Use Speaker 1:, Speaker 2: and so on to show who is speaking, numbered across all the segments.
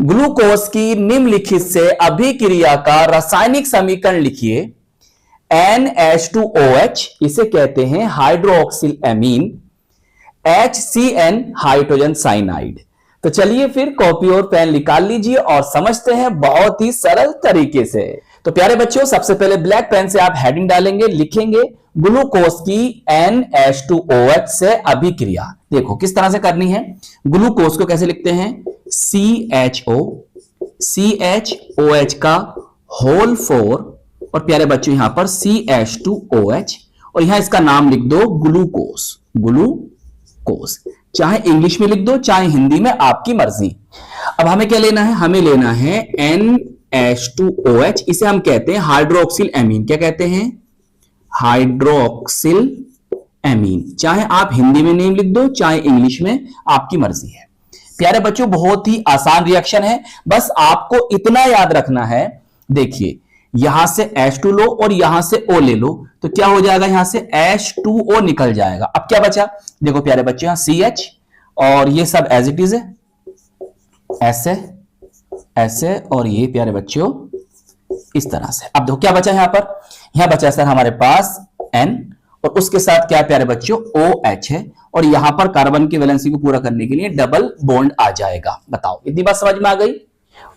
Speaker 1: Glucose की निम्नलिखित से अभिक्रिया का रासायनिक समीकरण लिखिए। NH2OH इसे कहते हैं hydroxyl amine, HCN hydrogen cyanide. तो चलिए फिर कॉपी और पेन निकाल लीजिए और समझते हैं बहुत ही सरल तरीके से। तो प्यारे बच्चों, सबसे पहले ब्लैक पेन से आप हेडिंग डालेंगे, लिखेंगे ग्लूकोज की NH2OH से अभिक्रिया। देखो किस तरह से करनी है। ग्लूकोज को कैसे लिखते हैं, CHOH का होल 4 और प्यारे बच्चों यहां पर CH2OH और यहां इसका नाम लिख दो ग्लूकोज। चाहे इंग्लिश में लिख दो चाहे हिंदी में, आपकी मर्जी। अब हमें क्या लेना है, हमें लेना है NH2OH, इसे हम कहते हैं हाइड्रोक्सिल एमीन। क्या कहते हैं, हाइड्रोक्सिल एमीन। चाहे आप हिंदी में नेम लिख दो चाहे इंग्लिश में, आपकी मर्जी है। प्यारे बच्चों बहुत ही आसान रिएक्शन है, बस आपको इतना याद रखना है। देखिए यहां से H2 लो और यहां से O ले लो, तो क्या हो जाएगा, यहां से H2O निकल जाएगा। अब क्या बचा, देखो प्यारे बच्चों यहां CH और ये सब एज इट इज है, ऐसे और ये प्यारे बच्चों इस तरह से। अब देखो क्या बचा यहां पर, यहां बचा सर हमारे पास N और उसके साथ क्या प्यारे बच्चों OH है और यहां पर कार्बन की वैलेंसी को पूरा करने के लिए डबल बॉन्ड आ जाएगा। बताओ इतनी बात समझ में आ गई।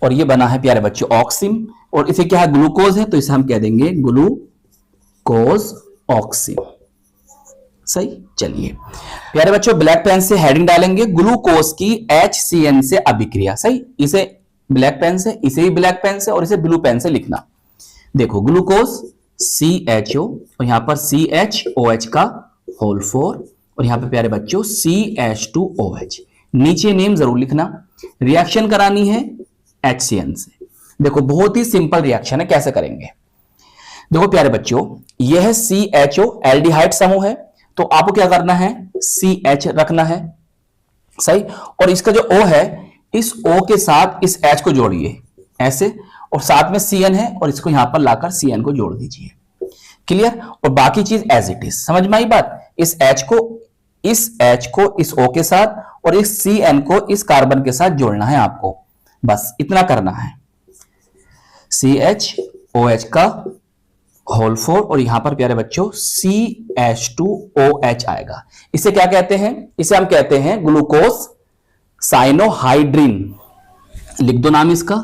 Speaker 1: और ये बना है प्यारे बच्चों ऑक्सिम और इसे क्या है, ग्लूकोज है, तो इसे हम कह देंगे ग्लूकोज ऑक्सिम। सही। चलिए प्यारे बच्चों ब्लैक पेन से हेडिंग डालेंगे ग्लूकोज की HCN से अभिक्रिया। सही, इसे ब्लैक पेन से, इसे भी ब्लैक पेन से और इसे ब्लू पेन से लिखना। देखो ग्लूकोज CHO और यहां पर CHOH का होल 4 और यहां पे प्यारे बच्चों CH2OH। नीचे नेम जरूर लिखना। रिएक्शन करानी है HCN से। देखो बहुत ही सिंपल रिएक्शन है, कैसे करेंगे। देखो प्यारे बच्चों यह है CHO एल्डिहाइड समूह है, तो आपको क्या करना है, CH रखना है। सही। और इसका जो O है, इस O के साथ इस H को जोड़िए ऐसे, और साथ में CN है और इसको यहां पर लाकर CN को जोड़ दीजिए। क्लियर। और बाकी चीज एज इट इज। समझ में आई बात। इस H को इस O के साथ और इस CN को इस कार्बन के साथ जोड़ना है आपको, बस इतना करना है। CHOH का होल 4 और यहां पर प्यारे बच्चों CH2OH आएगा। इसे क्या कहते हैं, इसे हम कहते हैं ग्लूकोज साइनोहाइड्रिन। लिख दो नाम इसका,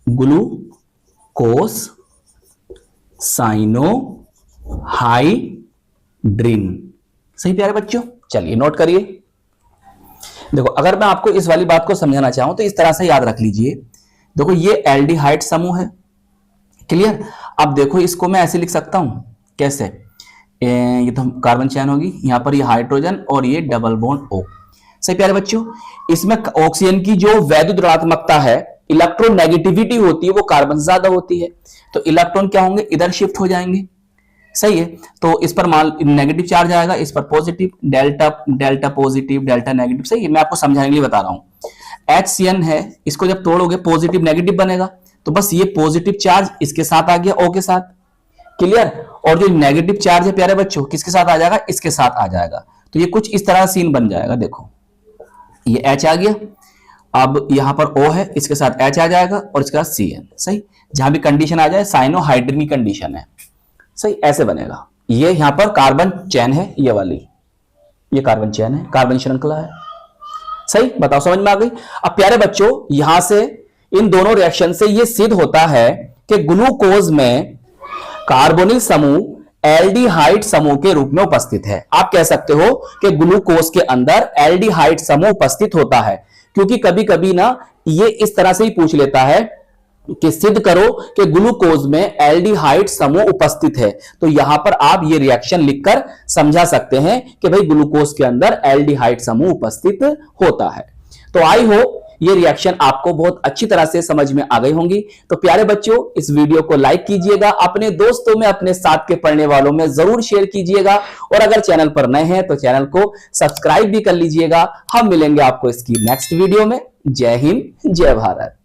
Speaker 1: ग्लूकोज साइनोहाइड्रिन। सही प्यारे बच्चों, चलिए नोट करिए। देखो अगर मैं आपको इस वाली बात को समझाना चाहूं तो इस तरह से याद रख लीजिए। देखो ये एल्डिहाइड समूह है। क्लियर। अब देखो इसको मैं ऐसे लिख सकता हूं, कैसे, ये तो कार्बन चैन होगी, यहां पर ये हाइड्रोजन और ये डबल बॉन्ड O। सही प्यारे बच्चों, इसमें ऑक्सीजन की जो वैद्युत ऋणात्मकता है, इलेक्ट्रोनेगेटिविटी होती है, वो कार्बन से ज्यादा होती है, तो इलेक्ट्रॉन क्या होंगे, इधर शिफ्ट हो जाएंगे। सही है। तो इस पर मान नेगेटिव चार्ज आएगा, इस पर positive, delta positive, delta negative. सही है, मैं आपको समझाने के लिए बता रहा हूं। HCN है, इसको जब तोड़ोगे पॉजिटिव नेगेटिव बनेगा, तो बस ये पॉजिटिव चार्ज इसके साथ आ गया O के साथ। क्लियर। और जो नेगेटिव चार्ज है प्यारे बच्चों किसके साथ आ जाएगा, इसके साथ आ जाएगा। तो ये कुछ इस तरह सीन बन जाएगा। देखो ये H आ गया, अब यहां पर O है, इसके साथ H आ जाएगा और इसके साथ CN। सही। जहां भी कंडीशन आ जाए साइनोहाइड्रिन की कंडीशन है। सही, ऐसे बनेगा। ये यहां पर कार्बन चैन है, ये वाली, ये कार्बन चैन है, कार्बन श्रृंखला है। सही। बताओ समझ में आ गई। अब प्यारे बच्चों यहां से इन दोनों रिएक्शन से यह सिद्ध होता है कि ग्लूकोज में कार्बोनिल समूह एल्डिहाइड समूह के रूप में उपस्थित है। आप कह सकते हो कि ग्लूकोज के अंदर एल्डिहाइड समूह उपस्थित होता है, क्योंकि कभी कभी ना ये इस तरह से ही पूछ लेता है कि सिद्ध करो कि ग्लूकोज में एल्डिहाइड समूह उपस्थित है। तो यहां पर आप ये रिएक्शन लिखकर समझा सकते हैं कि भाई ग्लूकोज के अंदर एल्डिहाइड समूह उपस्थित होता है। तो आई होप ये रिएक्शन आपको बहुत अच्छी तरह से समझ में आ गई होंगी। तो प्यारे बच्चों इस वीडियो को लाइक कीजिएगा, अपने दोस्तों में, अपने साथ के पढ़ने वालों में जरूर शेयर कीजिएगा और अगर चैनल पर नए हैं तो चैनल को सब्सक्राइब भी कर लीजिएगा। हम मिलेंगे आपको इसकी नेक्स्ट वीडियो में। जय हिंद, जय भारत।